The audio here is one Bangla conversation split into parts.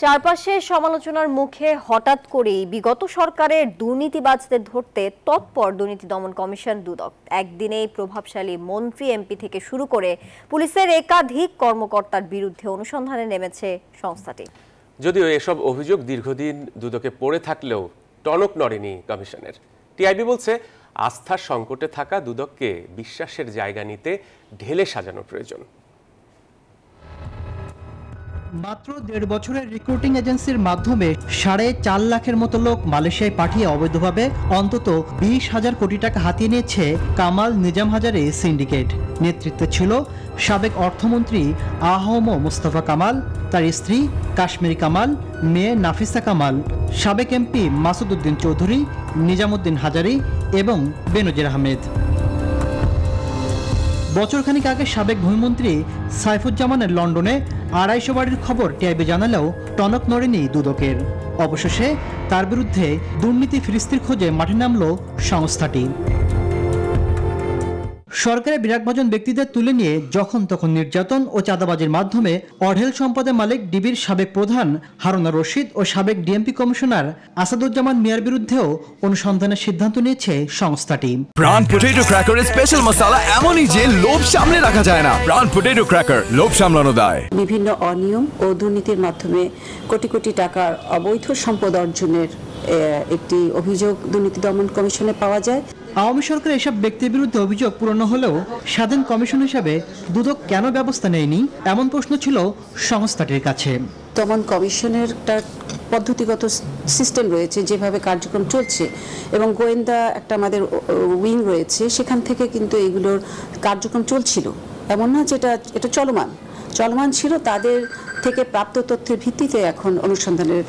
চারপাশে সমালোচনার মুখে হঠাৎ করেই বিগত সরকারের দুর্নীতিবাজদের ধরতে তৎপর দুর্নীতি দমন কমিশন দুদক। একদিনেই প্রভাবশালী মন্ত্রী এমপি থেকে শুরু করে পুলিশের একাধিক কর্মকর্তার বিরুদ্ধে অনুসন্ধানে নেমেছে সংস্থাটি। যদিও এসব অভিযোগ দীর্ঘদিন দুদকে পড়ে থাকলেও টনক নড়েনি কমিশনের। টিআইবি বলছে, আস্থার সংকটে থাকা দুদককে বিশ্বাসের জায়গা নিতে ঢেলে সাজানো প্রয়োজন। মাত্র ১.৫ বছরের রিক্রুটিং এজেন্সির মাধ্যমে ৪.৫ লাখের মতো লোক মালয়েশিয়ায় পাঠিয়ে অবৈধভাবে অন্তত ২০,০০০ কোটি টাকা হাতিয়ে নিয়েছে কামাল নিজাম হাজারি সিন্ডিকেট। নেতৃত্বে ছিল সাবেক অর্থমন্ত্রী আহম মোস্তফা কামাল, তার স্ত্রী কাশ্মীরি কামাল, মেয়ে নাফিসা কামাল, সাবেক এমপি মাসুদ উদ্দিন চৌধুরী, নিজামুদ্দিন হাজারি এবং বেনজির আহমেদ। বছরখানিক আগে সাবেক ভূমিমন্ত্রী সাইফুজ্জামানের লন্ডনে ২৫০ বাড়ির খবর টিআইবি জানালেও টনক নড়েনি দুদকের। অবশেষে তার বিরুদ্ধে দুর্নীতি ফিরিস্তির খোঁজে মাঠে নামল সংস্থাটি। সরকারের বিরাগভাজন ব্যক্তিদের তুলে নিয়ে যখন তখন নির্যাতন ও চাঁদাবাজির মাধ্যমে অঢেল সম্পদের মালিক ডিবির সাবেক প্রধান হারুনা রশিদ ও সাবেক ডিএমপি কমিশনার আসাদুজ্জামান মিয়ার বিরুদ্ধেও অনুসন্ধানের সিদ্ধান্ত নিয়েছে সংস্থাটি। প্রাণ পটেটো ক্র্যাকারের স্পেশাল মশলা এমনই যে লোভ সামলে রাখা যায় না। প্রাণ পটেটো ক্র্যাকার, লোভ সামলানো দায়। বিভিন্ন অনিয়ম ও দুর্নীতির মাধ্যমে কোটি কোটি টাকার অবৈধ সম্পদ অর্জনের একটি অভিযোগ দুর্নীতি দমন কমিশনে পাওয়া যায়। আওয়ামী সরকার এসব ব্যক্তির বিরুদ্ধে অভিযোগ পুরনো হলেও স্বাধীন কমিশন হিসাবে দুদক কেন ব্যবস্থা নেয়নি এমন প্রশ্ন ছিল সংস্থাটির কাছে। দমন কমিশনের একটা পদ্ধতিগত সিস্টেম রয়েছে, যেভাবে কার্যক্রম চলছে, এবং গোয়েন্দা একটা আমাদের উইং রয়েছে, সেখান থেকে কিন্তু এগুলোর কার্যক্রম চলছিল। এমন না যেটা এটা চলমান ছিল, তাদের থেকে প্রাপ্ত তথ্যের ভিত্তিতে এখন অনুসন্ধানের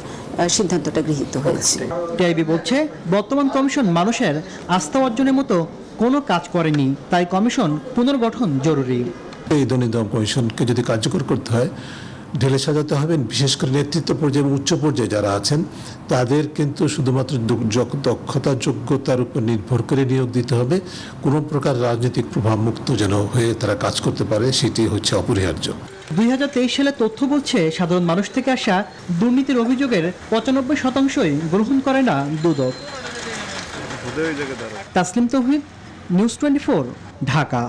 সিদ্ধান্তটা গৃহীত হয়েছে। টিআইবি বলছে, বর্তমান কমিশন মানুষের আস্থা অর্জনের মতো কোনো কাজ করেনি, তাই কমিশন পুনর্গঠন জরুরি। এই দুর্নীতি দমন কমিশনকে যদি কার্যকর করতে হয়, ঢেলে সাজাতে হবে। বিশেষ করে নেতৃত্ব পর্যায়ে এবং উচ্চ পর্যায়ে যারা আছেন তাদের কিন্তু শুধুমাত্র দক্ষতা যোগ্যতার উপর নির্ভর করে নিয়োগ দিতে হবে। কোনো প্রকার রাজনৈতিক প্রভাব মুক্ত যেন হয়ে তারা কাজ করতে পারে, সেটি হচ্ছে অপরিহার্য। ২০২৩ সালে তথ্য বলছে, সাধারণ মানুষ থেকে আসা দুর্নীতির অভিযোগের ৯৫%ই গ্রহণ করে না দুদক। তাসলিম তৌহিদ, নিউজ 24, ঢাকা।